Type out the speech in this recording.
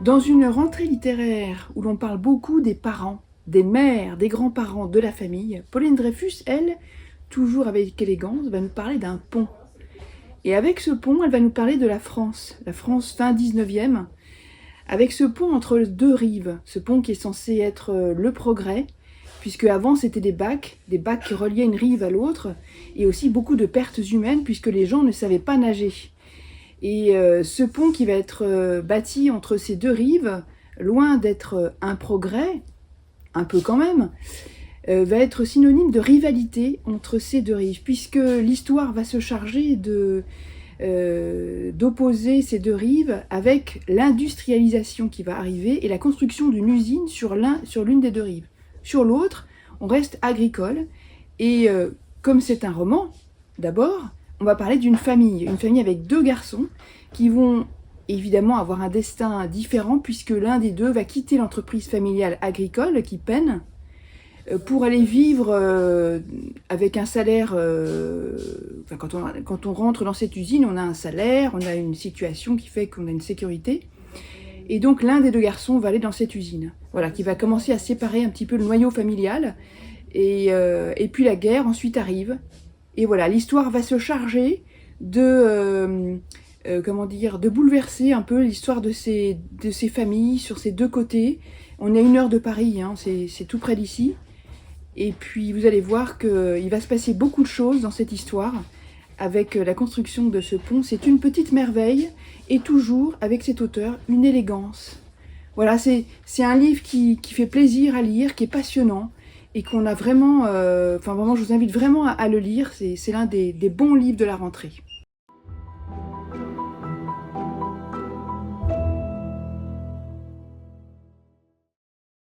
Dans une rentrée littéraire où l'on parle beaucoup des parents, des mères, des grands-parents, de la famille, Pauline Dreyfus, elle, toujours avec élégance, va nous parler d'un pont. Et avec ce pont, elle va nous parler de la France fin 19e, avec ce pont entre deux rives, ce pont qui est censé être le progrès, puisque avant c'était des bacs qui reliaient une rive à l'autre, et aussi beaucoup de pertes humaines, puisque les gens ne savaient pas nager. Et ce pont qui va être bâti entre ces deux rives, loin d'être un progrès, un peu quand même, va être synonyme de rivalité entre ces deux rives, puisque l'histoire va se charger d'opposer ces deux rives avec l'industrialisation qui va arriver et la construction d'une usine sur l'une des deux rives. Sur l'autre, on reste agricole, et comme c'est un roman, d'abord, on va parler d'une famille avec deux garçons qui vont évidemment avoir un destin différent, puisque l'un des deux va quitter l'entreprise familiale agricole qui peine pour aller vivre avec un salaire. Quand on rentre dans cette usine, on a un salaire, on a une situation qui fait qu'on a une sécurité. Et donc l'un des deux garçons va aller dans cette usine, voilà, qui va commencer à séparer un petit peu le noyau familial. Et puis la guerre ensuite arrive. Et voilà, l'histoire va se charger de bouleverser un peu l'histoire de ces familles sur ces deux côtés. On est à 1 heure de Paris, hein, c'est tout près d'ici. Et puis vous allez voir qu'il va se passer beaucoup de choses dans cette histoire avec la construction de ce pont. C'est une petite merveille, et toujours avec cet auteur une élégance. Voilà, c'est un livre qui fait plaisir à lire, qui est passionnant, et qu'on a vraiment, vraiment, je vous invite vraiment à le lire. C'est l'un des bons livres de la rentrée.